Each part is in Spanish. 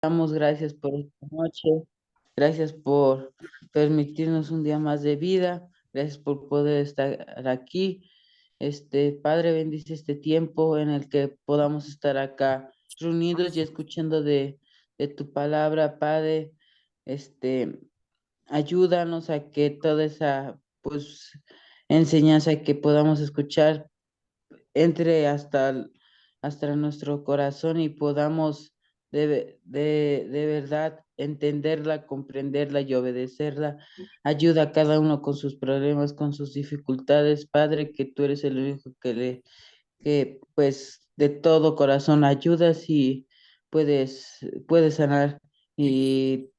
Damos gracias por esta noche, gracias por permitirnos un día más de vida, gracias por poder estar aquí. Padre, bendice este tiempo en el que podamos estar acá reunidos y escuchando de tu palabra, Padre. Este, Ayúdanos a que toda esa, pues, enseñanza que podamos escuchar entre hasta nuestro corazón y podamos de verdad entenderla, comprenderla y obedecerla. Ayuda a cada uno con sus problemas, con sus dificultades, Padre, que tú eres el único que pues de todo corazón ayudas y puedes sanar y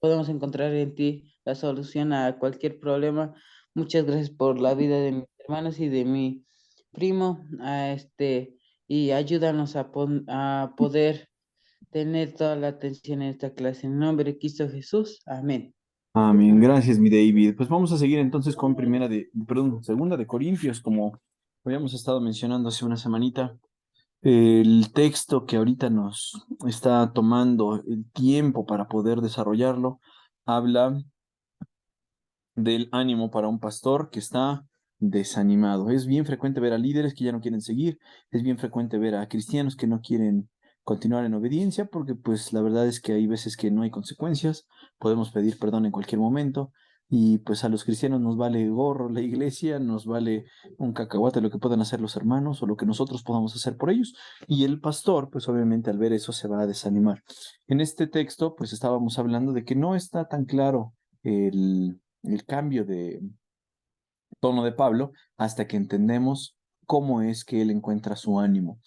podemos encontrar en ti la solución a cualquier problema. Muchas gracias por la vida de mis hermanos y de mi primo, y ayúdanos a poder tener toda la atención en esta clase. En nombre de Cristo Jesús. Amén. Amén. Gracias, mi David. Pues vamos a seguir entonces con segunda de Corintios, como habíamos estado mencionando hace una semanita. El texto que ahorita nos está tomando el tiempo para poder desarrollarlo habla del ánimo para un pastor que está desanimado. Es bien frecuente ver a líderes que ya no quieren seguir, es bien frecuente ver a cristianos que no quieren continuar en obediencia porque pues la verdad es que hay veces que no hay consecuencias, podemos pedir perdón en cualquier momento y pues a los cristianos nos vale gorro la iglesia, nos vale un cacahuate lo que puedan hacer los hermanos o lo que nosotros podamos hacer por ellos y el pastor pues obviamente al ver eso se va a desanimar. En este texto pues estábamos hablando de que no está tan claro el cambio de tono de Pablo hasta que entendemos cómo es que él encuentra su ánimo.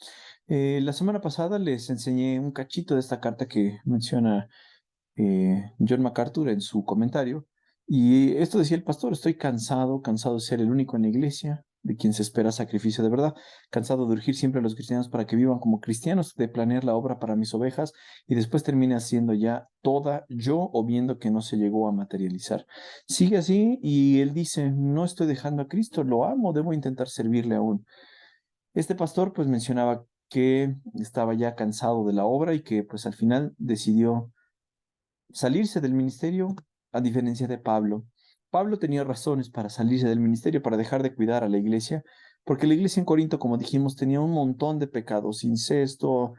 La semana pasada les enseñé un cachito de esta carta que menciona John MacArthur en su comentario. Y esto decía el pastor: estoy cansado, cansado de ser el único en la iglesia, de quien se espera sacrificio de verdad, cansado de urgir siempre a los cristianos para que vivan como cristianos, de planear la obra para mis ovejas y después termine haciendo ya toda yo o viendo que no se llegó a materializar. Sigue así y él dice: no estoy dejando a Cristo, lo amo, debo intentar servirle aún. Este pastor pues mencionaba que estaba ya cansado de la obra y que pues al final decidió salirse del ministerio, a diferencia de Pablo. Pablo tenía razones para salirse del ministerio, para dejar de cuidar a la iglesia, porque la iglesia en Corinto, como dijimos, tenía un montón de pecados: incesto,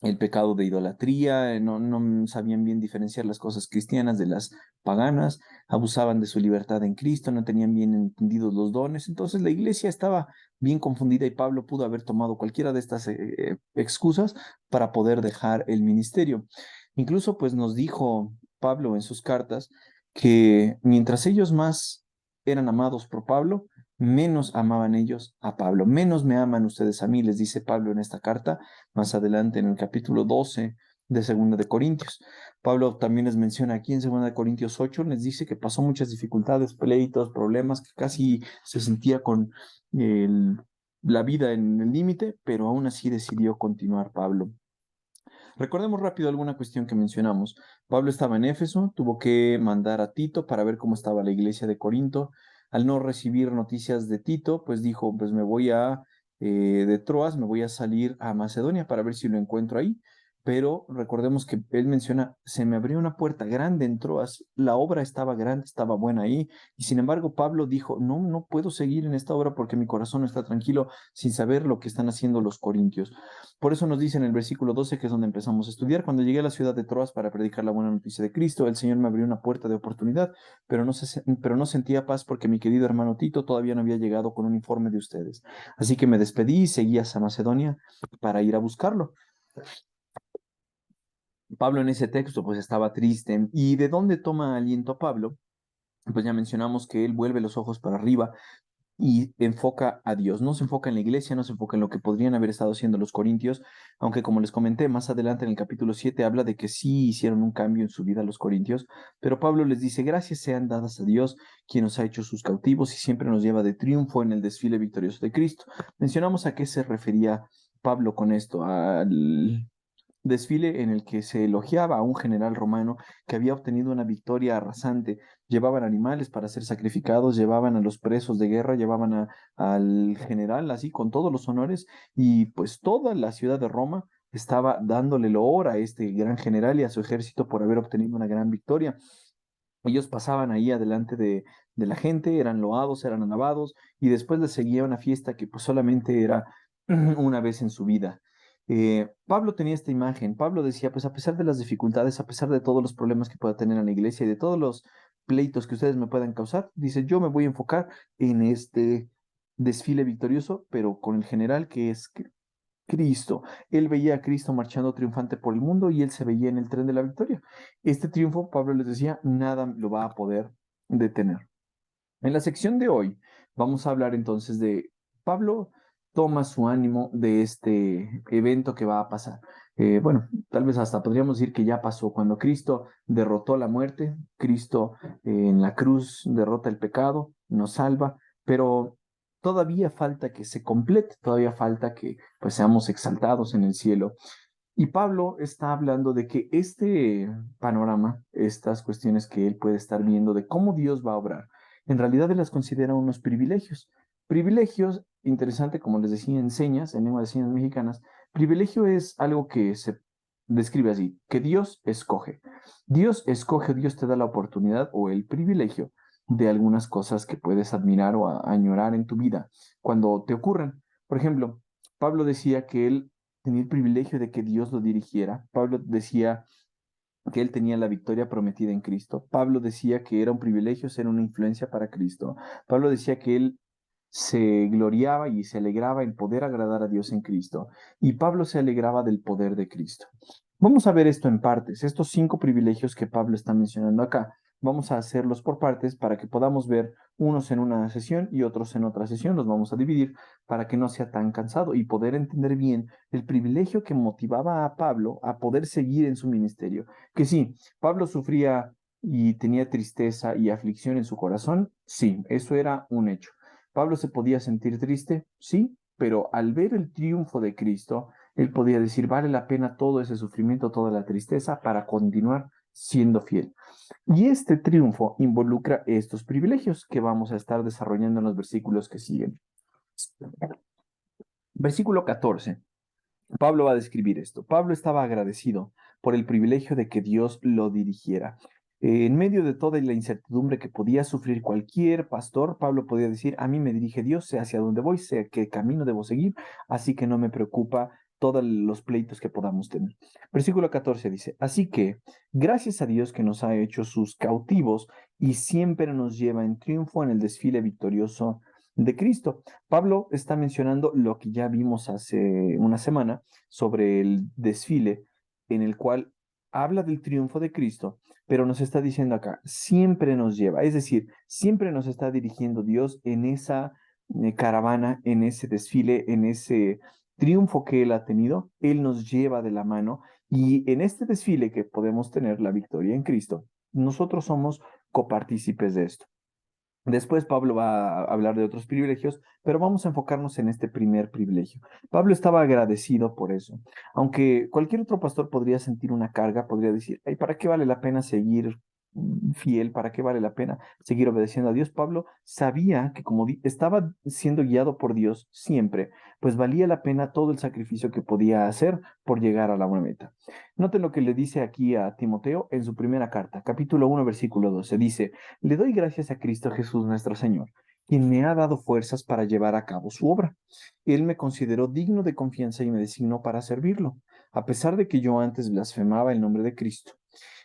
el pecado de idolatría, no sabían bien diferenciar las cosas cristianas de las paganas, abusaban de su libertad en Cristo, no tenían bien entendidos los dones. Entonces la iglesia estaba bien confundida y Pablo pudo haber tomado cualquiera de estas excusas para poder dejar el ministerio. Incluso pues nos dijo Pablo en sus cartas que mientras ellos más eran amados por Pablo, menos amaban ellos a Pablo. Menos me aman ustedes a mí, les dice Pablo en esta carta, más adelante en el capítulo 12 de Segunda de Corintios. Pablo también les menciona aquí en Segunda de Corintios 8, les dice que pasó muchas dificultades, pleitos, problemas, que casi se sentía con el- la vida en el límite, pero aún así decidió continuar Pablo. Recordemos rápido alguna cuestión que mencionamos. Pablo estaba en Éfeso, tuvo que mandar a Tito para ver cómo estaba la iglesia de Corinto. Al no recibir noticias de Tito, pues dijo: pues me voy de Troas, me voy a salir a Macedonia para ver si lo encuentro ahí. Pero recordemos que él menciona: se me abrió una puerta grande en Troas, la obra estaba grande, estaba buena ahí, y sin embargo Pablo dijo: no, no puedo seguir en esta obra porque mi corazón no está tranquilo sin saber lo que están haciendo los corintios. Por eso nos dice en el versículo 12, que es donde empezamos a estudiar: cuando llegué a la ciudad de Troas para predicar la buena noticia de Cristo, el Señor me abrió una puerta de oportunidad, pero no sentía paz porque mi querido hermano Tito todavía no había llegado con un informe de ustedes. Así que me despedí y seguí a Macedonia para ir a buscarlo. Pablo en ese texto pues estaba triste. ¿Y de dónde toma aliento Pablo? Pues ya mencionamos que él vuelve los ojos para arriba y enfoca a Dios. No se enfoca en la iglesia, no se enfoca en lo que podrían haber estado haciendo los corintios, aunque como les comenté más adelante en el capítulo 7 habla de que sí hicieron un cambio en su vida los corintios, pero Pablo les dice: gracias sean dadas a Dios, quien nos ha hecho sus cautivos y siempre nos lleva de triunfo en el desfile victorioso de Cristo. Mencionamos a qué se refería Pablo con esto: al desfile en el que se elogiaba a un general romano que había obtenido una victoria arrasante. Llevaban animales para ser sacrificados, llevaban a los presos de guerra, al general así con todos los honores, y pues toda la ciudad de Roma estaba dándole loor a este gran general y a su ejército por haber obtenido una gran victoria. Ellos pasaban ahí adelante de la gente, eran loados, eran alabados, y después les seguía una fiesta que pues solamente era una vez en su vida. Pablo tenía esta imagen. Pablo decía, pues a pesar de las dificultades, a pesar de todos los problemas que pueda tener en la iglesia y de todos los pleitos que ustedes me puedan causar, dice, yo me voy a enfocar en este desfile victorioso, pero con el general que es Cristo. Él veía a Cristo marchando triunfante por el mundo y él se veía en el tren de la victoria. Este triunfo, Pablo les decía, nada lo va a poder detener. En la sección de hoy vamos a hablar entonces de Pablo toma su ánimo de este evento que va a pasar. Bueno, tal vez hasta podríamos decir que ya pasó cuando Cristo derrotó la muerte, Cristo en la cruz derrota el pecado, nos salva, pero todavía falta que se complete, todavía falta que pues seamos exaltados en el cielo. Y Pablo está hablando de que este panorama, estas cuestiones que él puede estar viendo de cómo Dios va a obrar, en realidad él las considera unos privilegios. Privilegios, interesante, como les decía en señas, en lengua de señas mexicanas, privilegio es algo que se describe así, que Dios escoge. Dios escoge, Dios te da la oportunidad o el privilegio de algunas cosas que puedes admirar o añorar en tu vida cuando te ocurren. Por ejemplo, Pablo decía que él tenía el privilegio de que Dios lo dirigiera. Pablo decía que él tenía la victoria prometida en Cristo. Pablo decía que era un privilegio ser una influencia para Cristo. Pablo decía que él se gloriaba y se alegraba en poder agradar a Dios en Cristo. Y Pablo se alegraba del poder de Cristo. Vamos a ver esto en partes, estos 5 privilegios que Pablo está mencionando acá. Vamos a hacerlos por partes para que podamos ver unos en una sesión y otros en otra sesión. Los vamos a dividir para que no sea tan cansado y poder entender bien el privilegio que motivaba a Pablo a poder seguir en su ministerio. Que sí, Pablo sufría y tenía tristeza y aflicción en su corazón, sí, eso era un hecho. Pablo se podía sentir triste, sí, pero al ver el triunfo de Cristo, él podía decir, vale la pena todo ese sufrimiento, toda la tristeza para continuar siendo fiel. Y este triunfo involucra estos privilegios que vamos a estar desarrollando en los versículos que siguen. Versículo 14. Pablo va a describir esto. Pablo estaba agradecido por el privilegio de que Dios lo dirigiera. En medio de toda la incertidumbre que podía sufrir cualquier pastor, Pablo podía decir, a mí me dirige Dios, sé hacia dónde voy, sé qué camino debo seguir, así que no me preocupa todos los pleitos que podamos tener. Versículo 14 dice, así que gracias a Dios que nos ha hecho sus cautivos y siempre nos lleva en triunfo en el desfile victorioso de Cristo. Pablo está mencionando lo que ya vimos hace una semana sobre el desfile en el cual habla del triunfo de Cristo, pero nos está diciendo acá, siempre nos lleva, es decir, siempre nos está dirigiendo Dios en esa caravana, en ese desfile, en ese triunfo que Él ha tenido, Él nos lleva de la mano y en este desfile que podemos tener la victoria en Cristo, nosotros somos copartícipes de esto. Después Pablo va a hablar de otros privilegios, pero vamos a enfocarnos en este primer privilegio. Pablo estaba agradecido por eso. Aunque cualquier otro pastor podría sentir una carga, podría decir, "Ay, ¿para qué vale la pena seguir fiel? ¿Para qué vale la pena seguir obedeciendo a Dios?" Pablo sabía que como estaba siendo guiado por Dios siempre, pues valía la pena todo el sacrificio que podía hacer por llegar a la buena meta. Noten lo que le dice aquí a Timoteo en su primera carta, capítulo 1, versículo 12. Dice, le doy gracias a Cristo Jesús nuestro Señor, quien me ha dado fuerzas para llevar a cabo su obra. Él me consideró digno de confianza y me designó para servirlo, a pesar de que yo antes blasfemaba el nombre de Cristo.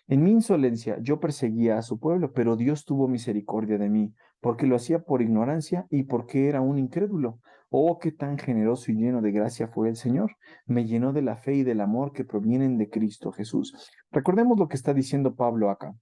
En mi insolencia yo perseguía a su pueblo, pero Dios tuvo misericordia de mí, porque lo hacía por ignorancia y porque era un incrédulo. Oh, qué tan generoso y lleno de gracia fue el Señor. Me llenó de la fe y del amor que provienen de Cristo Jesús. Recordemos lo que está diciendo Pablo acá.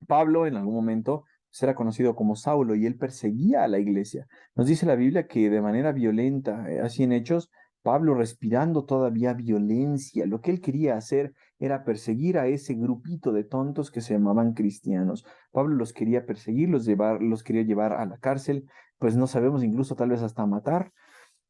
Pablo en algún momento era conocido como Saulo y él perseguía a la iglesia. Nos dice la Biblia que de manera violenta, así en Hechos, Pablo respirando todavía violencia, lo que él quería hacer era perseguir a ese grupito de tontos que se llamaban cristianos. Pablo los quería perseguir, los quería llevar a la cárcel, pues no sabemos, incluso tal vez hasta matar.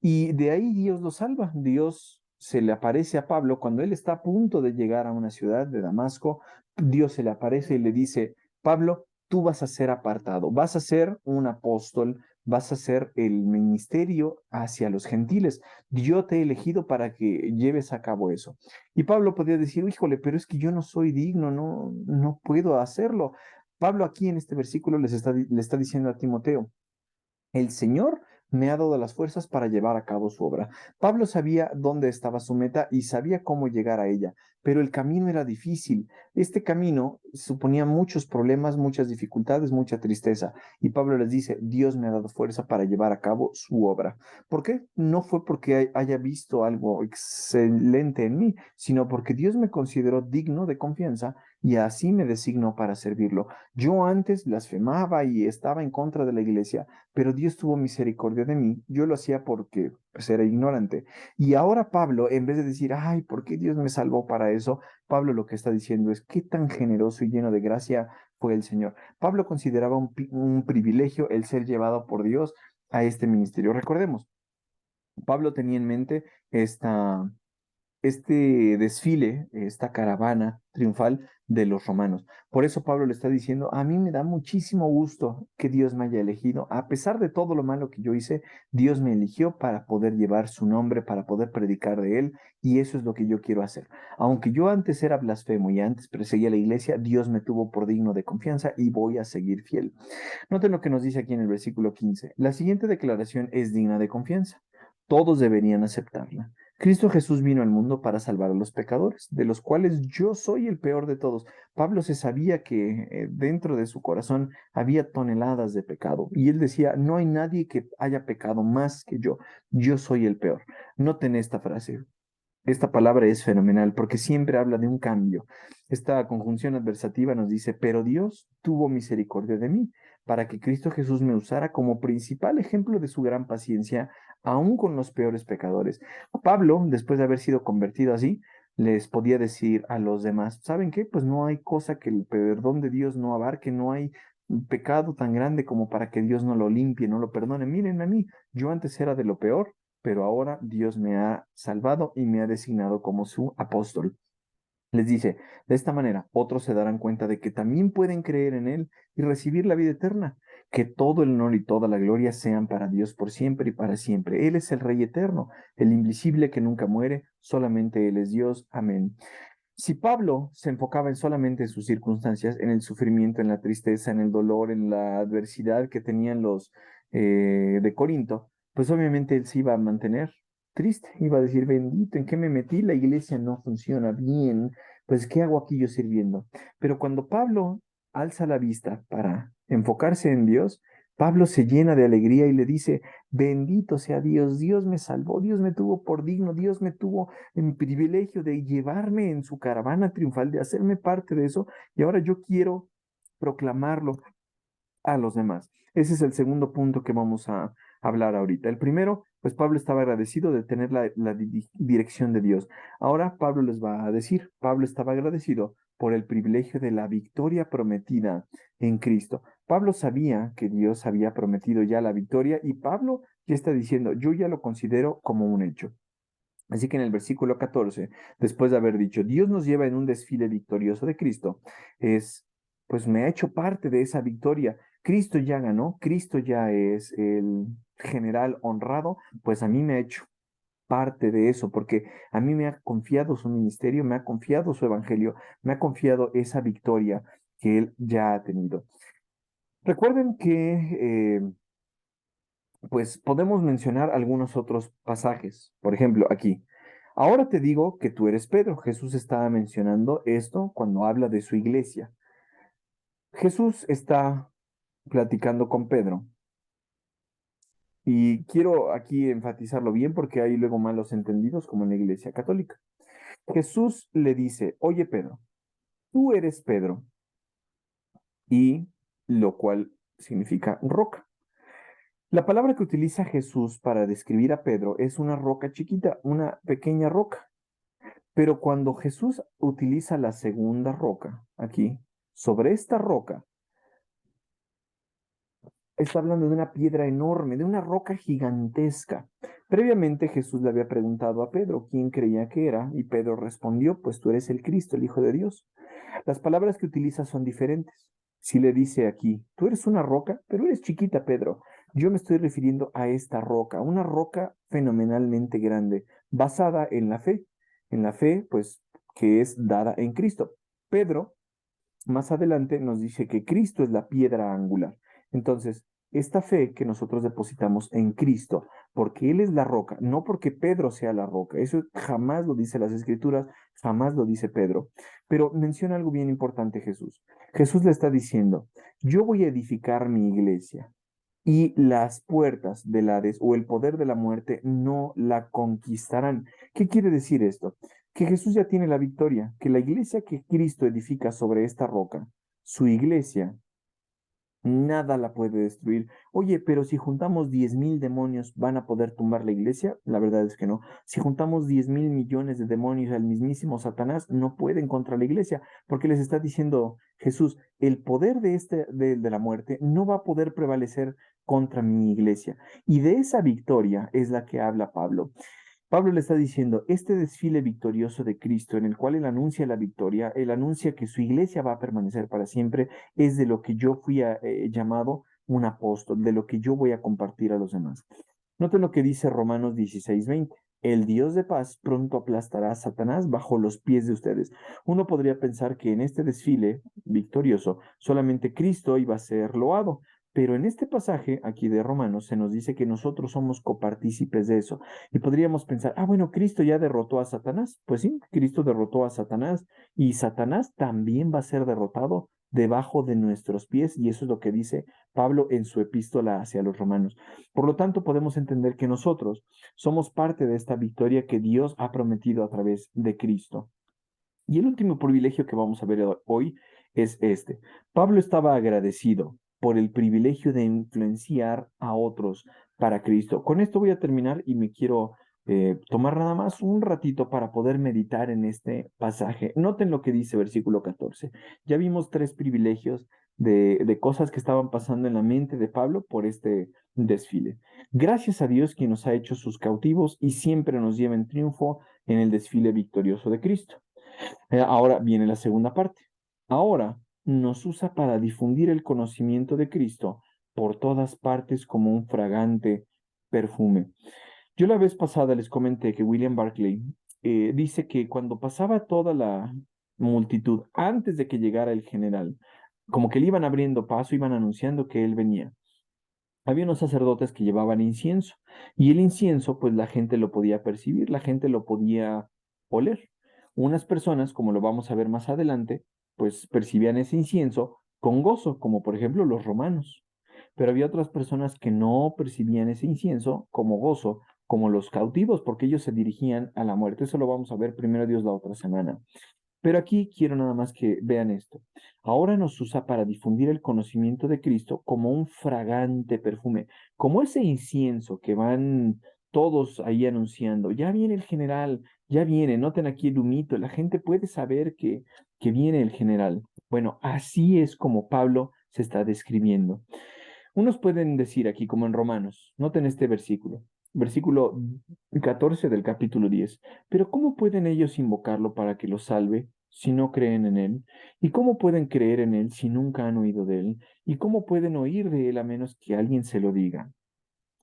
Y de ahí Dios lo salva. Dios se le aparece a Pablo cuando él está a punto de llegar a una ciudad de Damasco. Dios se le aparece y le dice, Pablo, tú vas a ser apartado, vas a ser un apóstol vas a hacer el ministerio hacia los gentiles. Yo te he elegido para que lleves a cabo eso. Y Pablo podría decir, híjole, pero es que yo no soy digno, no puedo hacerlo. Pablo aquí en este versículo le está diciendo a Timoteo, el Señor me ha dado las fuerzas para llevar a cabo su obra. Pablo sabía dónde estaba su meta y sabía cómo llegar a ella, pero el camino era difícil. Este camino suponía muchos problemas, muchas dificultades, mucha tristeza. Y Pablo les dice, Dios me ha dado fuerza para llevar a cabo su obra. ¿Por qué? No fue porque haya visto algo excelente en mí, sino porque Dios me consideró digno de confianza y así me designó para servirlo. Yo antes blasfemaba y estaba en contra de la iglesia, pero Dios tuvo misericordia de mí. Yo lo hacía porque pues, era ignorante. Y ahora Pablo, en vez de decir, ay, ¿por qué Dios me salvó para eso? Pablo lo que está diciendo es, qué tan generoso y lleno de gracia fue el Señor. Pablo consideraba un privilegio el ser llevado por Dios a este ministerio. Recordemos, Pablo tenía en mente este desfile, esta caravana triunfal de los romanos. Por eso Pablo le está diciendo, a mí me da muchísimo gusto que Dios me haya elegido. A pesar de todo lo malo que yo hice, Dios me eligió para poder llevar su nombre, para poder predicar de él, y eso es lo que yo quiero hacer. Aunque yo antes era blasfemo y antes perseguía a la iglesia, Dios me tuvo por digno de confianza y voy a seguir fiel. Noten lo que nos dice aquí en el versículo 15. La siguiente declaración es digna de confianza. Todos deberían aceptarla. Cristo Jesús vino al mundo para salvar a los pecadores, de los cuales yo soy el peor de todos. Pablo se sabía que dentro de su corazón había toneladas de pecado y él decía, no hay nadie que haya pecado más que yo soy el peor. Noten esta frase, esta palabra es fenomenal porque siempre habla de un cambio. Esta conjunción adversativa nos dice, pero Dios tuvo misericordia de mí para que Cristo Jesús me usara como principal ejemplo de su gran paciencia, aún con los peores pecadores. Pablo, después de haber sido convertido así, les podía decir a los demás, ¿saben qué? Pues no hay cosa que el perdón de Dios no abarque, no hay pecado tan grande como para que Dios no lo limpie, no lo perdone. Miren a mí, yo antes era de lo peor, pero ahora Dios me ha salvado y me ha designado como su apóstol. Les dice, de esta manera otros se darán cuenta de que también pueden creer en Él y recibir la vida eterna. Que todo el honor y toda la gloria sean para Dios por siempre y para siempre. Él es el Rey eterno, el invisible que nunca muere, solamente Él es Dios. Amén. Si Pablo se enfocaba en solamente sus circunstancias, en el sufrimiento, en la tristeza, en el dolor, en la adversidad que tenían los de Corinto, pues obviamente él se iba a mantener triste, iba a decir, bendito, ¿en qué me metí? La iglesia no funciona bien, pues ¿qué hago aquí yo sirviendo? Pero cuando Pablo alza la vista para enfocarse en Dios, Pablo se llena de alegría y le dice, bendito sea Dios, Dios me salvó, Dios me tuvo por digno, Dios me tuvo en privilegio de llevarme en su caravana triunfal, de hacerme parte de eso, y ahora yo quiero proclamarlo a los demás. Ese es el segundo punto que vamos a hablar ahorita. El primero, pues Pablo estaba agradecido de tener la dirección de Dios. Ahora Pablo les va a decir, Pablo estaba agradecido por el privilegio de la victoria prometida en Cristo. Pablo sabía que Dios había prometido ya la victoria y Pablo ya está diciendo, yo ya lo considero como un hecho. Así que en el versículo 14, después de haber dicho, Dios nos lleva en un desfile victorioso de Cristo, pues me ha hecho parte de esa victoria. Cristo ya ganó, Cristo ya es el general honrado, pues a mí me ha hecho parte de eso, porque a mí me ha confiado su ministerio, me ha confiado su evangelio, me ha confiado esa victoria que él ya ha tenido. Recuerden que pues podemos mencionar algunos otros pasajes. Por ejemplo, aquí. Ahora te digo que tú eres Pedro. Jesús estaba mencionando esto cuando habla de su iglesia. Jesús está platicando con Pedro. Y quiero aquí enfatizarlo bien porque hay luego malos entendidos como en la iglesia católica. Jesús le dice, oye Pedro, tú eres Pedro, y lo cual significa roca. La palabra que utiliza Jesús para describir a Pedro es una roca chiquita, una pequeña roca. Pero cuando Jesús utiliza la segunda roca aquí, sobre esta roca, está hablando de una piedra enorme, de una roca gigantesca. Previamente Jesús le había preguntado a Pedro quién creía que era, y Pedro respondió, pues tú eres el Cristo, el Hijo de Dios. Las palabras que utiliza son diferentes. Si le dice aquí, tú eres una roca, pero eres chiquita, Pedro. Yo me estoy refiriendo a esta roca, una roca fenomenalmente grande, basada en la fe, pues, que es dada en Cristo. Pedro más adelante nos dice que Cristo es la piedra angular. Entonces, esta fe que nosotros depositamos en Cristo, porque Él es la roca, no porque Pedro sea la roca, eso jamás lo dice las Escrituras, jamás lo dice Pedro, pero menciona algo bien importante Jesús. Jesús le está diciendo, yo voy a edificar mi iglesia y las puertas del Hades o el poder de la muerte no la conquistarán. ¿Qué quiere decir esto? Que Jesús ya tiene la victoria, que la iglesia que Cristo edifica sobre esta roca, su iglesia, nada la puede destruir. Oye, pero si juntamos 10,000 demonios, ¿van a poder tumbar la iglesia? La verdad es que no. Si juntamos 10,000 millones de demonios al mismísimo Satanás, no pueden contra la iglesia, porque les está diciendo Jesús, el poder de la muerte no va a poder prevalecer contra mi iglesia. Y de esa victoria es la que habla Pablo. Pablo le está diciendo, este desfile victorioso de Cristo, en el cual él anuncia la victoria, él anuncia que su iglesia va a permanecer para siempre, es de lo que yo fui llamado un apóstol, de lo que yo voy a compartir a los demás. Noten lo que dice Romanos 16:20. El Dios de paz pronto aplastará a Satanás bajo los pies de ustedes. Uno podría pensar que en este desfile victorioso solamente Cristo iba a ser loado, pero en este pasaje aquí de Romanos se nos dice que nosotros somos copartícipes de eso. Y podríamos pensar, ah, bueno, Cristo ya derrotó a Satanás. Pues sí, Cristo derrotó a Satanás y Satanás también va a ser derrotado debajo de nuestros pies y eso es lo que dice Pablo en su epístola hacia los romanos. Por lo tanto, podemos entender que nosotros somos parte de esta victoria que Dios ha prometido a través de Cristo. Y el último privilegio que vamos a ver hoy es este. Pablo estaba agradecido por el privilegio de influenciar a otros para Cristo. Con esto voy a terminar y me quiero tomar nada más un ratito para poder meditar en este pasaje. Noten lo que dice versículo 14. Ya vimos tres privilegios de cosas que estaban pasando en la mente de Pablo por este desfile. Gracias a Dios quien nos ha hecho sus cautivos y siempre nos lleva en triunfo en el desfile victorioso de Cristo. Ahora viene la segunda parte. Ahora nos usa para difundir el conocimiento de Cristo por todas partes como un fragante perfume. Yo la vez pasada les comenté que William Barclay dice que cuando pasaba toda la multitud, antes de que llegara el general, como que le iban abriendo paso, iban anunciando que él venía. Había unos sacerdotes que llevaban incienso y el incienso, pues la gente lo podía percibir, la gente lo podía oler. Unas personas, como lo vamos a ver más adelante, pues percibían ese incienso con gozo, como por ejemplo los romanos. Pero había otras personas que no percibían ese incienso como gozo, como los cautivos, porque ellos se dirigían a la muerte. Eso lo vamos a ver primero Dios la otra semana. Pero aquí quiero nada más que vean esto. Ahora nos usa para difundir el conocimiento de Cristo como un fragante perfume, como ese incienso que van todos ahí anunciando. Ya viene el general, ya viene, noten aquí el humito, la gente puede saber que viene el general. Bueno, así es como Pablo se está describiendo. Unos pueden decir aquí, como en Romanos, noten este versículo 14 del capítulo 10. Pero ¿cómo pueden ellos invocarlo para que los salve si no creen en él? ¿Y cómo pueden creer en él si nunca han oído de él? ¿Y cómo pueden oír de él a menos que alguien se lo diga?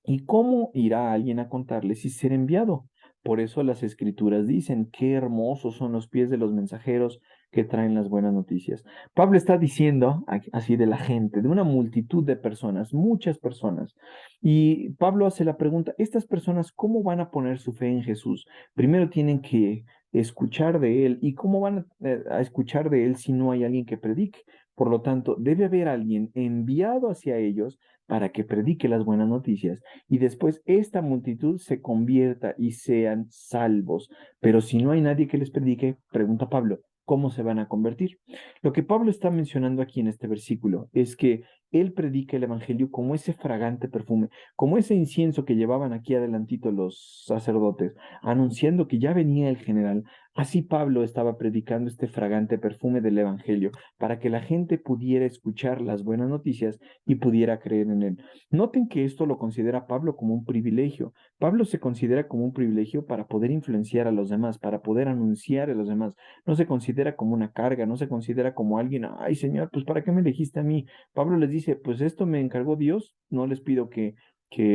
¿Y cómo irá alguien a contarles si ser enviado? Por eso las escrituras dicen, qué hermosos son los pies de los mensajeros que traen las buenas noticias. Pablo está diciendo así de la gente, de una multitud de personas, muchas personas. Y Pablo hace la pregunta, ¿estas personas cómo van a poner su fe en Jesús? Primero tienen que escuchar de él. ¿Y cómo van a escuchar de él si no hay alguien que predique? Por lo tanto, debe haber alguien enviado hacia ellos para que predique las buenas noticias y después esta multitud se convierta y sean salvos. Pero si no hay nadie que les predique, pregunta Pablo, ¿cómo se van a convertir? Lo que Pablo está mencionando aquí en este versículo es que él predica el evangelio como ese fragante perfume, como ese incienso que llevaban aquí adelantito los sacerdotes, anunciando que ya venía el general, Así Pablo estaba predicando este fragante perfume del Evangelio para que la gente pudiera escuchar las buenas noticias y pudiera creer en él. Noten que esto lo considera Pablo como un privilegio. Pablo se considera como un privilegio para poder influenciar a los demás, para poder anunciar a los demás. No se considera como una carga, no se considera como alguien, ay Señor, pues ¿para qué me elegiste a mí? Pablo les dice, pues esto me encargó Dios, no les pido que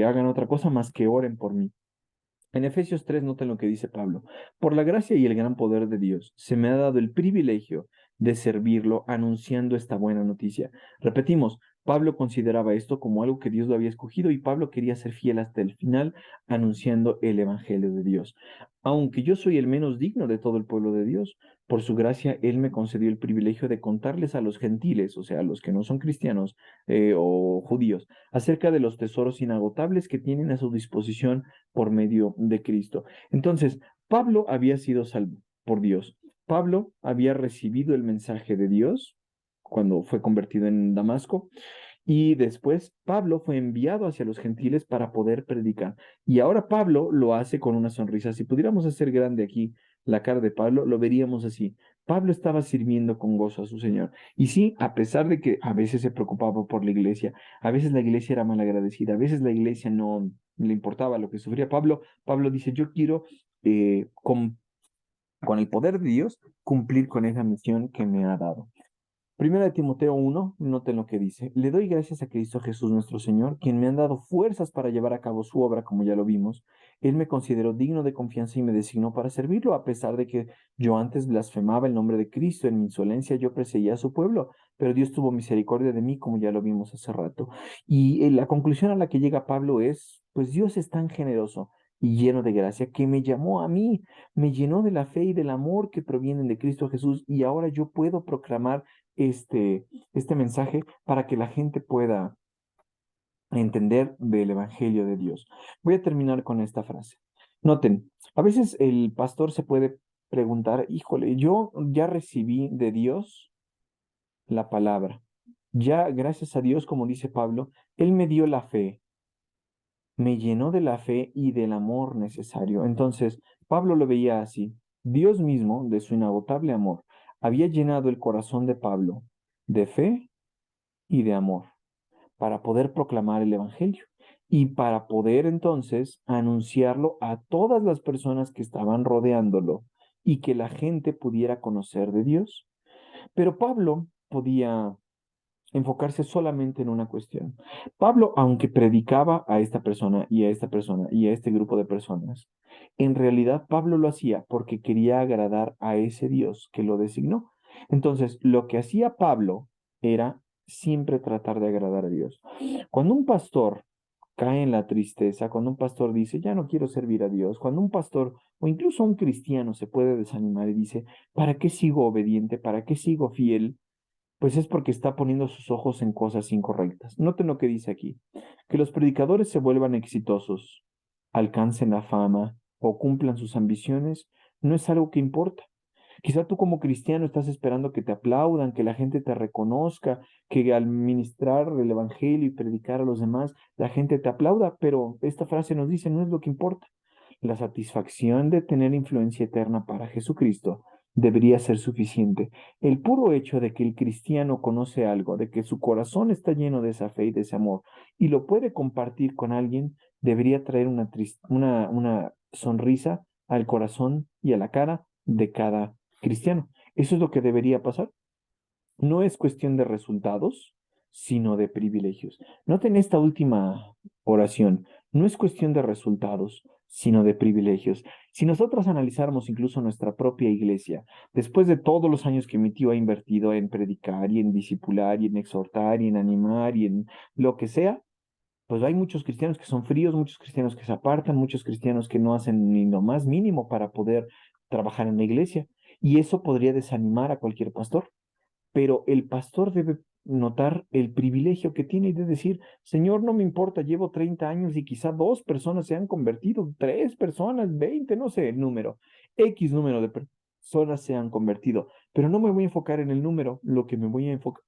hagan otra cosa más que oren por mí. En Efesios 3, noten lo que dice Pablo. Por la gracia y el gran poder de Dios, se me ha dado el privilegio de servirlo anunciando esta buena noticia. Repetimos, Pablo consideraba esto como algo que Dios lo había escogido y Pablo quería ser fiel hasta el final anunciando el Evangelio de Dios. Aunque yo soy el menos digno de todo el pueblo de Dios, por su gracia Él me concedió el privilegio de contarles a los gentiles, o sea, a los que no son cristianos o judíos, acerca de los tesoros inagotables que tienen a su disposición por medio de Cristo. Entonces, Pablo había sido salvo por Dios. Pablo había recibido el mensaje de Dios cuando fue convertido en Damasco y después Pablo fue enviado hacia los gentiles para poder predicar. Y ahora Pablo lo hace con una sonrisa. Si pudiéramos hacer grande aquí la cara de Pablo, lo veríamos así. Pablo estaba sirviendo con gozo a su Señor. Y sí, a pesar de que a veces se preocupaba por la iglesia, a veces la iglesia era malagradecida, a veces la iglesia no le importaba lo que sufría Pablo, Pablo dice, yo quiero con el poder de Dios cumplir con esa misión que me ha dado. Primera de Timoteo 1, noten lo que dice. Le doy gracias a Cristo Jesús nuestro Señor, quien me ha dado fuerzas para llevar a cabo su obra, como ya lo vimos. Él me consideró digno de confianza y me designó para servirlo, a pesar de que yo antes blasfemaba el nombre de Cristo. En mi insolencia yo perseguía a su pueblo, pero Dios tuvo misericordia de mí, como ya lo vimos hace rato. Y la conclusión a la que llega Pablo es, pues Dios es tan generoso y lleno de gracia que me llamó a mí, me llenó de la fe y del amor que provienen de Cristo Jesús, y ahora yo puedo proclamar este mensaje para que la gente pueda entender del Evangelio de Dios. Voy a terminar con esta frase. Noten, a veces el pastor se puede preguntar, híjole, yo ya recibí de Dios la palabra. Ya, gracias a Dios, como dice Pablo, Él me dio la fe, me llenó de la fe y del amor necesario. Entonces, Pablo lo veía así. Dios mismo, de su inagotable amor, había llenado el corazón de Pablo de fe y de amor para poder proclamar el Evangelio y para poder entonces anunciarlo a todas las personas que estaban rodeándolo y que la gente pudiera conocer de Dios. Pero Pablo podía enfocarse solamente en una cuestión. Pablo, aunque predicaba a esta persona y a esta persona y a este grupo de personas, en realidad Pablo lo hacía porque quería agradar a ese Dios que lo designó. Entonces, lo que hacía Pablo era siempre tratar de agradar a Dios. Cuando un pastor cae en la tristeza, cuando un pastor dice, ya no quiero servir a Dios, cuando un pastor o incluso un cristiano se puede desanimar y dice, ¿para qué sigo obediente? ¿Para qué sigo fiel? Pues es porque está poniendo sus ojos en cosas incorrectas. Noten lo que dice aquí, que los predicadores se vuelvan exitosos, alcancen la fama o cumplan sus ambiciones, no es algo que importa. Quizá tú como cristiano estás esperando que te aplaudan, que la gente te reconozca, que al ministrar el evangelio y predicar a los demás, la gente te aplauda, pero esta frase nos dice, no es lo que importa. La satisfacción de tener influencia eterna para Jesucristo debería ser suficiente. El puro hecho de que el cristiano conoce algo, de que su corazón está lleno de esa fe y de ese amor y lo puede compartir con alguien, debería traer una sonrisa al corazón y a la cara de cada cristiano. Eso es lo que debería pasar. No es cuestión de resultados, sino de privilegios. Noten esta última oración. No es cuestión de resultados, sino de privilegios. Si nosotros analizáramos incluso nuestra propia iglesia, después de todos los años que mi tío ha invertido en predicar y en discipular y en exhortar y en animar y en lo que sea, pues hay muchos cristianos que son fríos, muchos cristianos que se apartan, muchos cristianos que no hacen ni lo más mínimo para poder trabajar en la iglesia. Y eso podría desanimar a cualquier pastor, pero el pastor debe notar el privilegio que tiene y de decir, Señor, no me importa, llevo 30 años y quizá 2 personas se han convertido, 3 personas, 20, no sé el número, X número de personas se han convertido, pero no me voy a enfocar en el número, lo que me voy a enfocar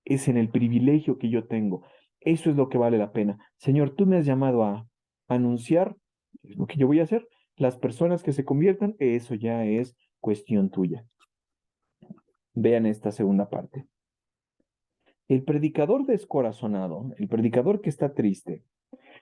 es en el privilegio que yo tengo. Eso es lo que vale la pena. Señor, tú me has llamado a anunciar, es lo que yo voy a hacer. Las personas que se conviertan, eso ya es cuestión tuya. Vean esta segunda parte. El predicador descorazonado, el predicador que está triste,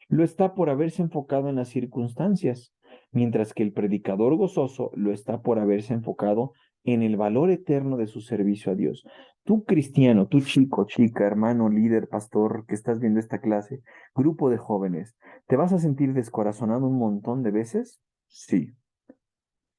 lo está por haberse enfocado en las circunstancias, mientras que el predicador gozoso lo está por haberse enfocado en el valor eterno de su servicio a Dios. Tú cristiano, tú chico, chica, hermano, líder, pastor, que estás viendo esta clase, grupo de jóvenes, ¿te vas a sentir descorazonado un montón de veces? Sí.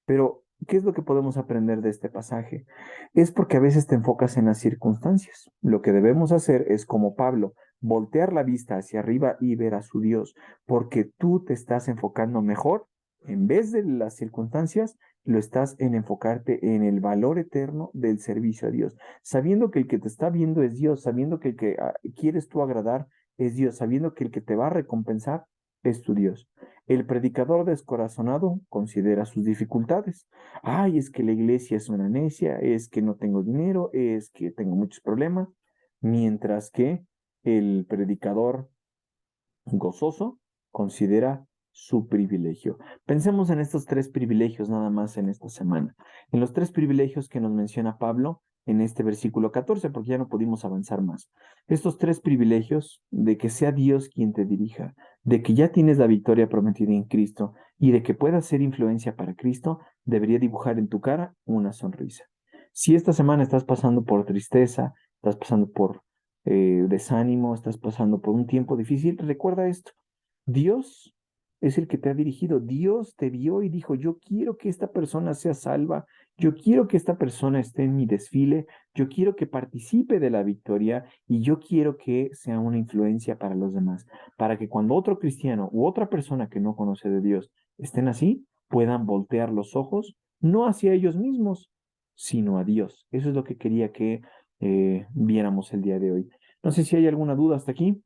Pero, ¿qué es lo que podemos aprender de este pasaje? Es porque a veces te enfocas en las circunstancias. Lo que debemos hacer es, como Pablo, voltear la vista hacia arriba y ver a su Dios, porque tú te estás enfocando mejor, en vez de las circunstancias, lo estás en enfocarte en el valor eterno del servicio a Dios, sabiendo que el que te está viendo es Dios, sabiendo que el que quieres tú agradar es Dios, sabiendo que el que te va a recompensar es tu Dios. El predicador descorazonado considera sus dificultades. Ay, es que la iglesia es una necia, es que no tengo dinero, es que tengo muchos problemas. Mientras que el predicador gozoso considera su privilegio. Pensemos en estos tres privilegios nada más en esta semana. En los tres privilegios que nos menciona Pablo en este versículo 14, porque ya no pudimos avanzar más. Estos tres privilegios de que sea Dios quien te dirija, de que ya tienes la victoria prometida en Cristo y de que puedas ser influencia para Cristo, debería dibujar en tu cara una sonrisa. Si esta semana estás pasando por tristeza, estás pasando por desánimo, estás pasando por un tiempo difícil, recuerda esto. Dios es el que te ha dirigido. Dios te vio y dijo, yo quiero que esta persona sea salva, yo quiero que esta persona esté en mi desfile, yo quiero que participe de la victoria y yo quiero que sea una influencia para los demás, para que cuando otro cristiano u otra persona que no conoce de Dios estén así, puedan voltear los ojos no hacia ellos mismos, sino a Dios. Eso es lo que quería que viéramos el día de hoy. No sé si hay alguna duda hasta aquí.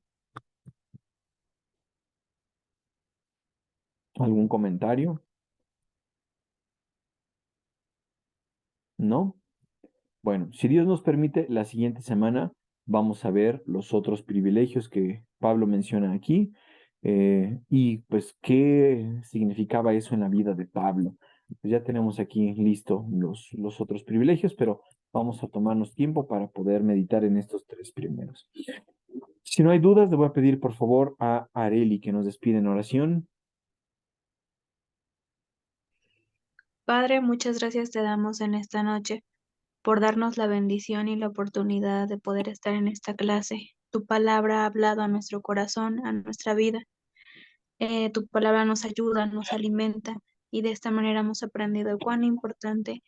¿Algún comentario? ¿No? Bueno, si Dios nos permite, la siguiente semana vamos a ver los otros privilegios que Pablo menciona aquí y pues qué significaba eso en la vida de Pablo. Pues ya tenemos aquí listo los otros privilegios, pero vamos a tomarnos tiempo para poder meditar en estos tres primeros. Si no hay dudas, le voy a pedir por favor a Areli que nos despide en oración. Padre, muchas gracias te damos en esta noche por darnos la bendición y la oportunidad de poder estar en esta clase. Tu palabra ha hablado a nuestro corazón, a nuestra vida. Tu palabra nos ayuda, nos alimenta y de esta manera hemos aprendido cuán importante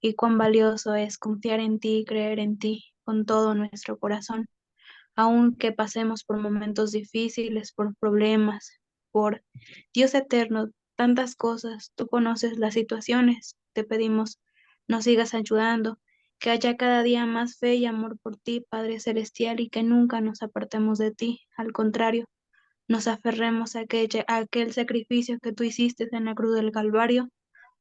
y cuán valioso es confiar en ti y creer en ti con todo nuestro corazón. Aunque pasemos por momentos difíciles, por problemas, por Dios eterno, tantas cosas, tú conoces las situaciones, te pedimos nos sigas ayudando, que haya cada día más fe y amor por ti, Padre Celestial, y que nunca nos apartemos de ti, al contrario, nos aferremos a aquel sacrificio que tú hiciste en la cruz del Calvario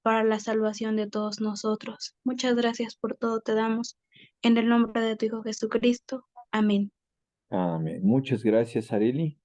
para la salvación de todos nosotros. Muchas gracias por todo te damos, en el nombre de tu Hijo Jesucristo. Amén. Amén. Muchas gracias, Areli.